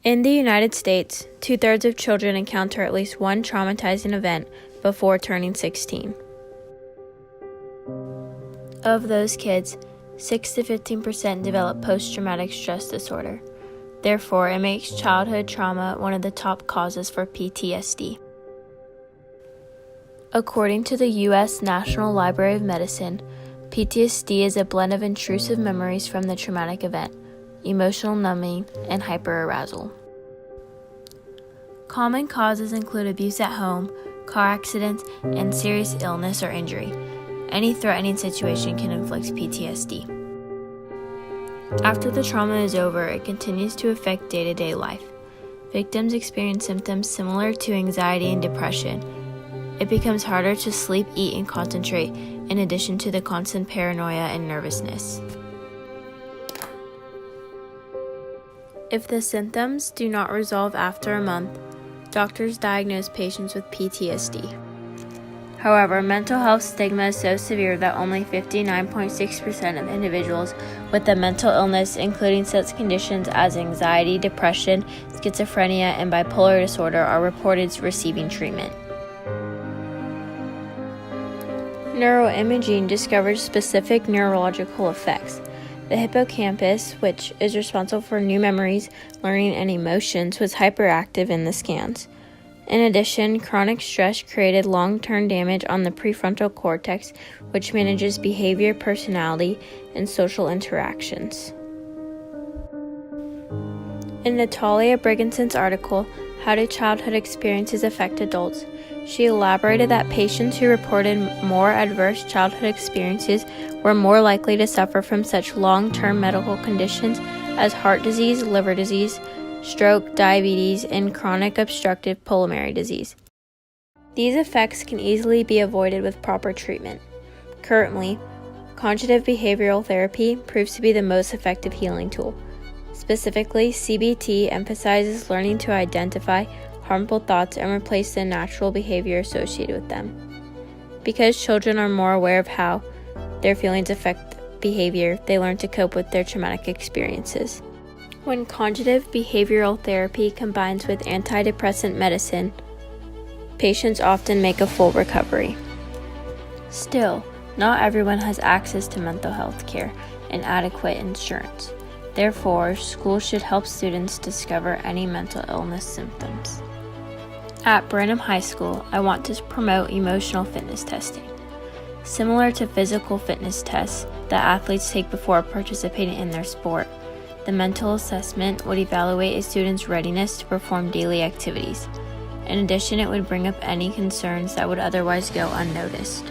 In the United States, 2/3 of children encounter at least one traumatizing event before turning 16. Of those kids, 6 to 15% develop post-traumatic stress disorder. Therefore, it makes childhood trauma one of the top causes for PTSD. According to the U.S. National Library of Medicine, PTSD is a blend of intrusive memories from the traumatic event, emotional numbing, and hyperarousal. Common causes include abuse at home, car accidents, and serious illness or injury. Any threatening situation can inflict PTSD. After the trauma is over, it continues to affect day-to-day life. Victims experience symptoms similar to anxiety and depression. It becomes harder to sleep, eat, and concentrate, in addition to the constant paranoia and nervousness. If the symptoms do not resolve after a month, doctors diagnose patients with PTSD. However, mental health stigma is so severe that only 59.6% of individuals with a mental illness, including such conditions as anxiety, depression, schizophrenia, and bipolar disorder, are reported receiving treatment. Neuroimaging discovers specific neurological effects. The hippocampus, which is responsible for new memories, learning, and emotions, was hyperactive in the scans. In addition, chronic stress created long-term damage on the prefrontal cortex, which manages behavior, personality, and social interactions. In Natalia Brigenson's article, How Do Childhood Experiences Affect Adults?, she elaborated that patients who reported more adverse childhood experiences were more likely to suffer from such long-term medical conditions as heart disease, liver disease, stroke, diabetes, and chronic obstructive pulmonary disease. These effects can easily be avoided with proper treatment. Currently, cognitive behavioral therapy proves to be the most effective healing tool. Specifically, CBT emphasizes learning to identify harmful thoughts and replace the natural behavior associated with them. Because children are more aware of how their feelings affect behavior, they learn to cope with their traumatic experiences. When cognitive behavioral therapy combines with antidepressant medicine, patients often make a full recovery. Still, not everyone has access to mental health care and adequate insurance. Therefore, schools should help students discover any mental illness symptoms. At Branham High School, I want to promote emotional fitness testing. Similar to physical fitness tests that athletes take before participating in their sport, the mental assessment would evaluate a student's readiness to perform daily activities. In addition, it would bring up any concerns that would otherwise go unnoticed.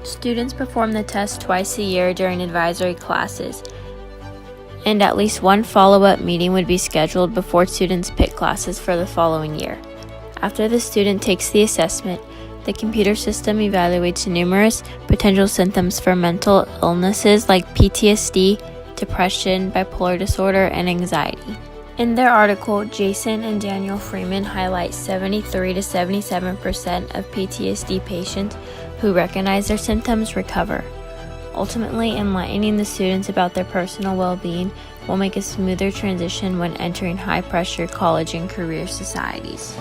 Students perform the test twice a year during advisory classes, and at least one follow-up meeting would be scheduled before students pick classes for the following year. After the student takes the assessment, the computer system evaluates numerous potential symptoms for mental illnesses like PTSD, depression, bipolar disorder, and anxiety. In their article, Jason and Daniel Freeman highlight 73 to 77% of PTSD patients who recognize their symptoms recover. Ultimately, enlightening the students about their personal well-being will make a smoother transition when entering high-pressure college and career societies.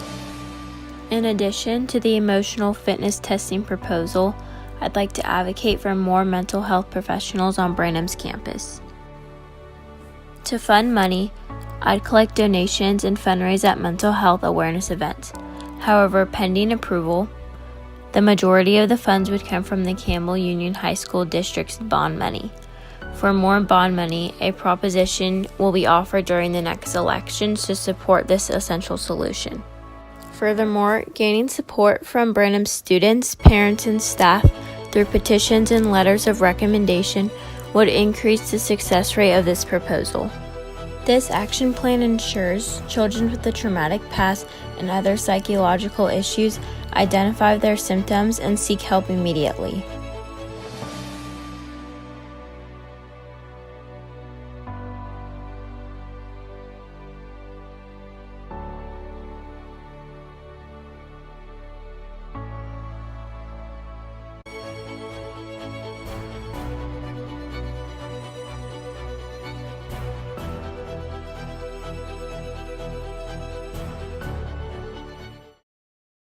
In addition to the emotional fitness testing proposal, I'd like to advocate for more mental health professionals on Branham's campus. To fund money, I'd collect donations and fundraise at mental health awareness events. However, pending approval, the majority of the funds would come from the Campbell Union High School District's bond money. For more bond money, a proposition will be offered during the next elections to support this essential solution. Furthermore, gaining support from Branham students, parents, and staff through petitions and letters of recommendation would increase the success rate of this proposal. This action plan ensures children with a traumatic past and other psychological issues identify their symptoms and seek help immediately.